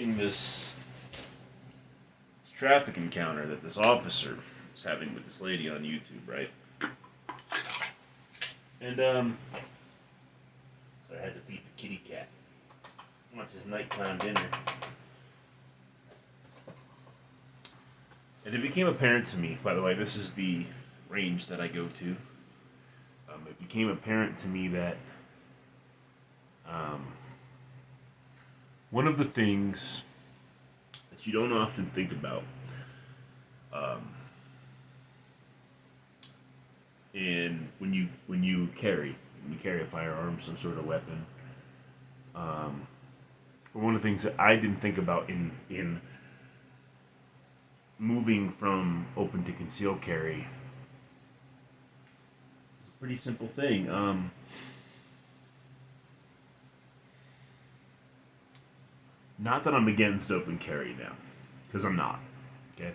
watching this traffic encounter that this officer is having with this lady on YouTube, right? And so I had to feed the kitty cat. He wants his nighttime dinner. And it became apparent to me, by the way, this is the range that I go to. It became apparent to me that one of the things that you don't often think about in when you carry a firearm, some sort of weapon, one of the things that I didn't think about in moving from open to concealed carry is a pretty simple thing. Not that I'm against open carry now, because I'm not. Okay.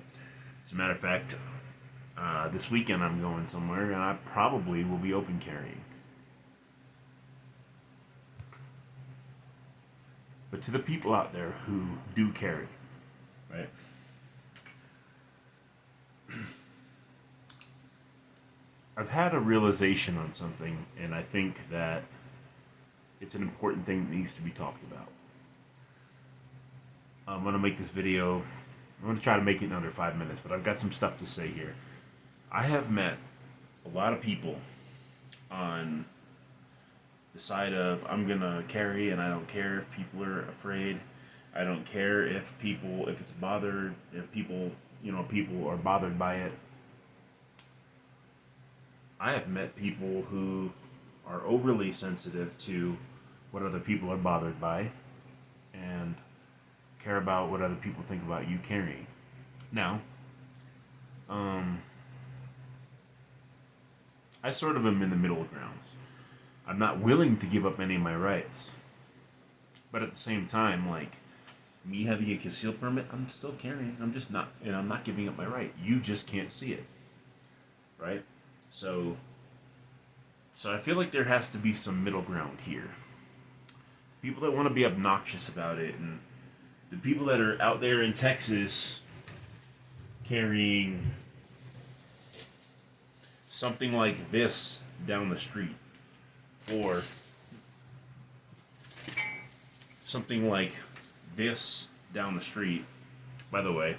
As a matter of fact, this weekend I'm going somewhere, and I probably will be open carrying. But to the people out there who do carry, right? I've had a realization on something, and I think that it's an important thing that needs to be talked about. I'm going to make this video, I'm going to try to make it in under 5 minutes, but I've got some stuff to say here. I have met a lot of people on the side of I'm going to carry and I don't care if people are afraid. I don't care if it's bothered, if people are bothered by it. I have met people who are overly sensitive to what other people are bothered by and care about what other people think about you carrying. Now, I sort of am in the middle grounds. I'm not willing to give up any of my rights. But at the same time, like, me having a concealed permit, I'm still carrying. I'm just not, I'm not giving up my right. You just can't see it. Right? So I feel like there has to be some middle ground here. People that want to be obnoxious about it, and the people that are out there in Texas carrying something like this down the street, or something like this down the street, by the way,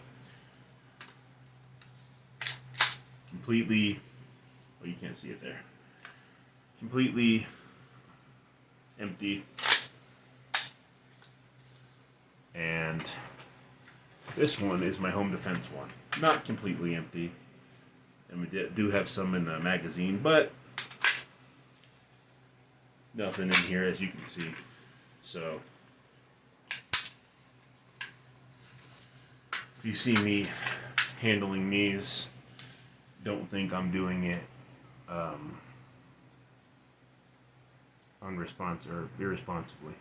completely, well, you can't see it there, completely empty. And this one is my home defense one. Not completely empty. And we do have some in the magazine, but nothing in here, as you can see. So if you see me handling these, don't think I'm doing it irresponsibly.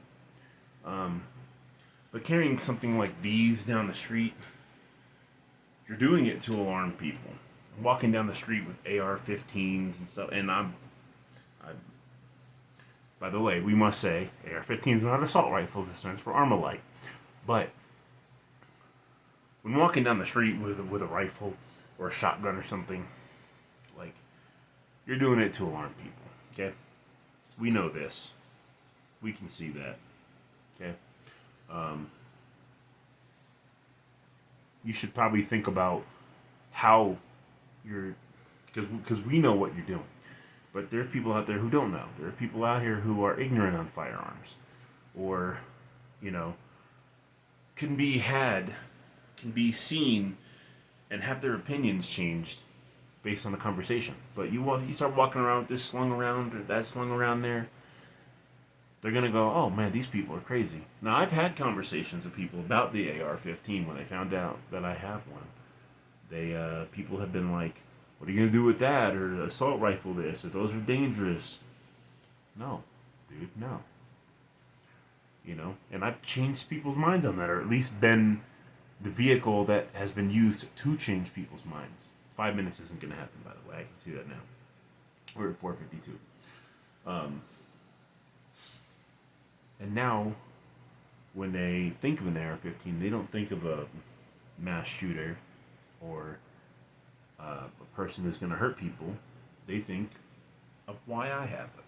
But carrying something like these down the street, you're doing it to alarm people. I'm walking down the street with AR-15s and stuff, and by the way, we must say, AR-15s are not assault rifles, it stands for Armalite. But when walking down the street with a rifle or a shotgun or something, like, you're doing it to alarm people, okay? We know this. We can see that, okay? You should probably think about how you're, because we know what you're doing. But there are people out there who don't know. There are people out here who are ignorant on firearms, or, can be seen, and have their opinions changed based on the conversation. But you start walking around with this slung around or that slung around there, they're going to go, oh man, these people are crazy. Now, I've had conversations with people about the AR-15 when they found out that I have one. People have been like, what are you going to do with that? Or assault rifle this, or those are dangerous. No, dude, no. And I've changed people's minds on that, or at least been the vehicle that has been used to change people's minds. 5 minutes isn't going to happen, by the way. I can see that now. We're at 4:52. And now, when they think of an AR-15, they don't think of a mass shooter or a person who's going to hurt people. They think of why I have it.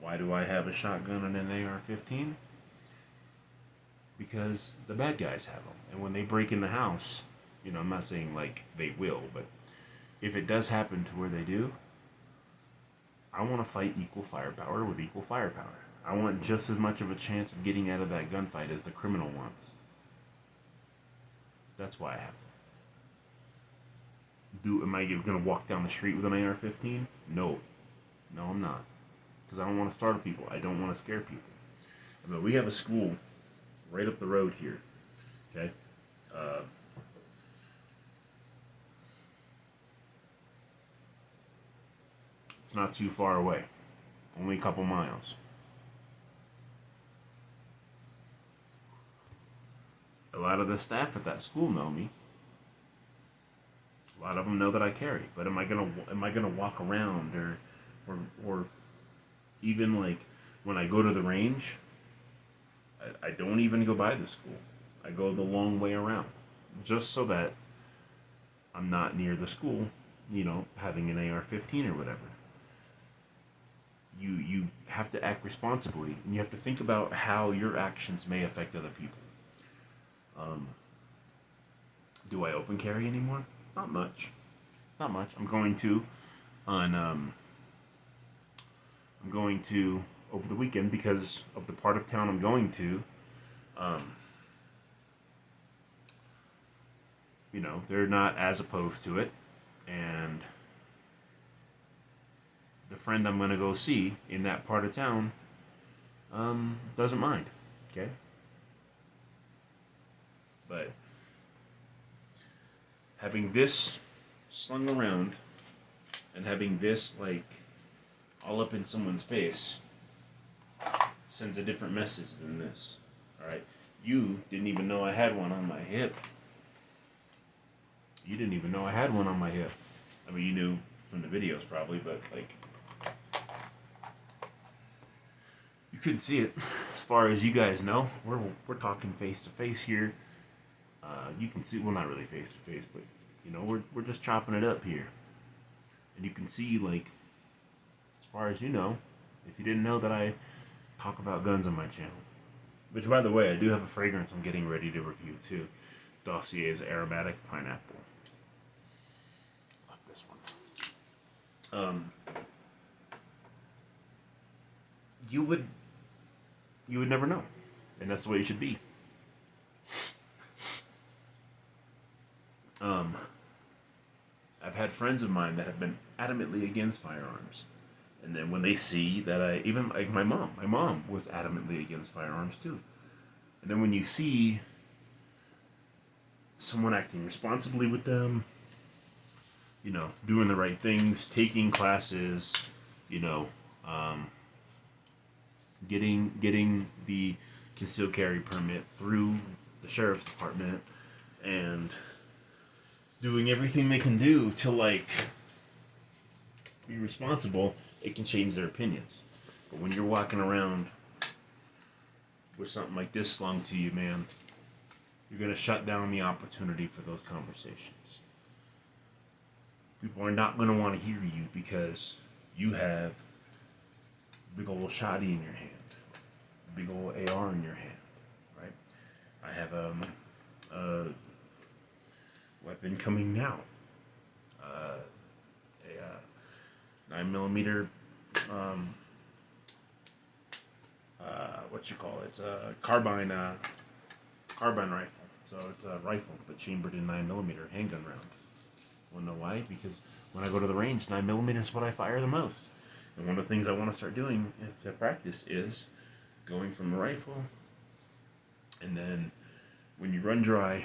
Why do I have a shotgun and an AR-15? Because the bad guys have them. And when they break in the house, I'm not saying like they will, but if it does happen to where they do, I want to fight equal firepower with equal firepower. I want just as much of a chance of getting out of that gunfight as the criminal wants. That's why I have them. Am I going to walk down the street with an AR-15? No. No, I'm not. Because I don't want to startle people. I don't want to scare people. But we have a school right up the road here. Okay? It's not too far away. Only a couple miles. A lot of the staff at that school know me. A lot of them know that I carry. But am I gonna walk around or even like when I go to the range? I don't even go by the school. I go the long way around, just so that I'm not near the school. Having an AR-15 or whatever. You have to act responsibly, and you have to think about how your actions may affect other people. Do I open carry anymore? Not much. Not much. I'm going to over the weekend because of the part of town I'm going to. They're not as opposed to it, and the friend I'm going to go see in that part of town doesn't mind. Okay? But having this slung around and having this like all up in someone's face sends a different message than this. Alright? You didn't even know I had one on my hip. You didn't even know I had one on my hip. I mean, you knew from the videos probably, but like you couldn't see it. As far as you guys know, we're talking face to face here. You can see, well, not really face to face, but we're just chopping it up here, and you can see like, as far as you know, if you didn't know that I talk about guns on my channel, which by the way, I do have a fragrance I'm getting ready to review too. Dossier's Aromatic Pineapple. Love this one. You would never know, and that's the way you should be. I've had friends of mine that have been adamantly against firearms, and then when they see that even like my mom was adamantly against firearms too, and then when you see someone acting responsibly with them, doing the right things, taking classes, getting the concealed carry permit through the sheriff's department, and doing everything they can do to like be responsible, it can change their opinions. But when you're walking around with something like this slung to you, man, you're gonna shut down the opportunity for those conversations. People are not gonna want to hear you because you have a big old shotty in your hand, a big old AR in your hand, right? I have a weapon coming now. A 9mm, it's a carbine rifle. So it's a rifle, but chambered in 9mm handgun round. Wanna know why? Because when I go to the range, 9mm is what I fire the most. And one of the things I want to start doing to practice is going from the rifle, and then when you run dry,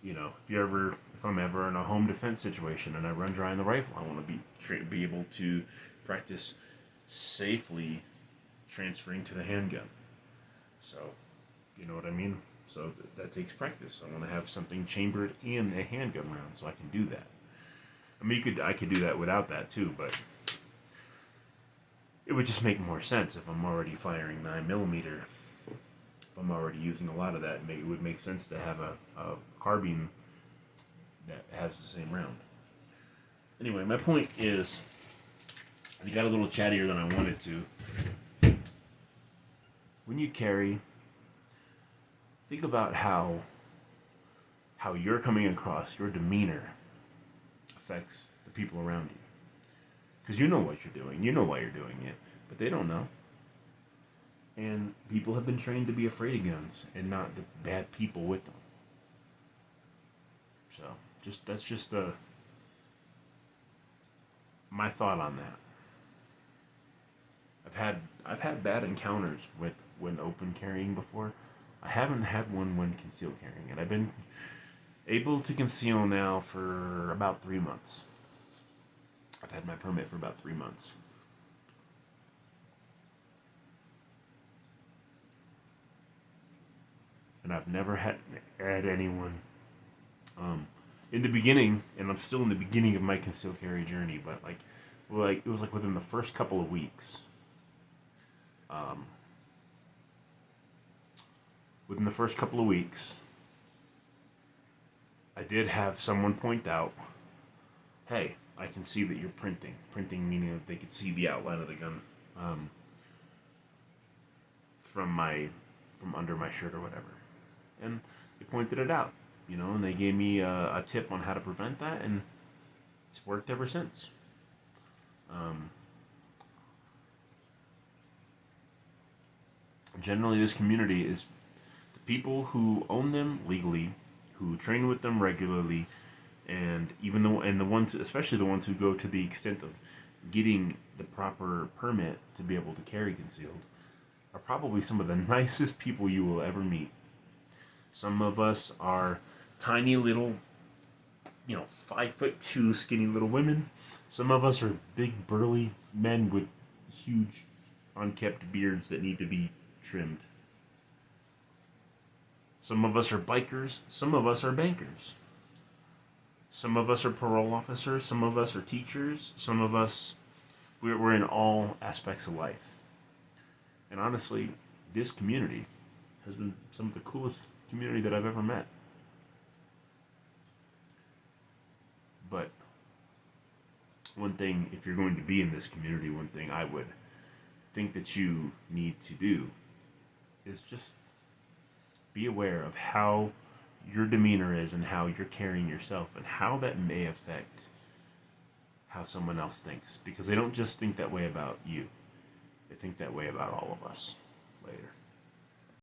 if I'm ever in a home defense situation and I run dry in the rifle, I want to be able to practice safely transferring to the handgun. So, you know what I mean? So that takes practice. I want to have something chambered in a handgun round so I can do that. I mean, I could do that without that too, but it would just make more sense if I'm already firing 9mm if I'm already using a lot of that, maybe it would make sense to have a carbine that has the same round. Anyway, my point is, I got a little chattier than I wanted to. When you carry, think about how you're coming across, your demeanor affects the people around you. Because you know what you're doing, you know why you're doing it, but they don't know. And people have been trained to be afraid of guns and not the bad people with them. So, that's just my thought on that. I've had bad encounters with when open carrying before. I haven't had one when concealed carrying, and I've been able to conceal now for about 3 months. I've had my permit for about 3 months. And I've never had anyone in the beginning, and I'm still in the beginning of my concealed carry journey, but like it was like within the first couple of weeks. Within the first couple of weeks, I did have someone point out, hey, I can see that you're printing. Printing meaning that they could see the outline of the gun from under my shirt or whatever. And they pointed it out, and they gave me a tip on how to prevent that, and it's worked ever since. Generally, this community is the people who own them legally, who train with them regularly, and the ones, especially the ones who go to the extent of getting the proper permit to be able to carry concealed, are probably some of the nicest people you will ever meet. Some of us are tiny little, 5'2" skinny little women. Some of us are big burly men with huge unkept beards that need to be trimmed. Some of us are bikers. Some of us are bankers. Some of us are parole officers. Some of us are teachers. Some of us, we're in all aspects of life. And honestly, this community has been some of the coolest community that I've ever met. But one thing, if you're going to be in this community, one thing I would think that you need to do is just be aware of how your demeanor is and how you're carrying yourself and how that may affect how someone else thinks. Because they don't just think that way about you. They think that way about all of us later.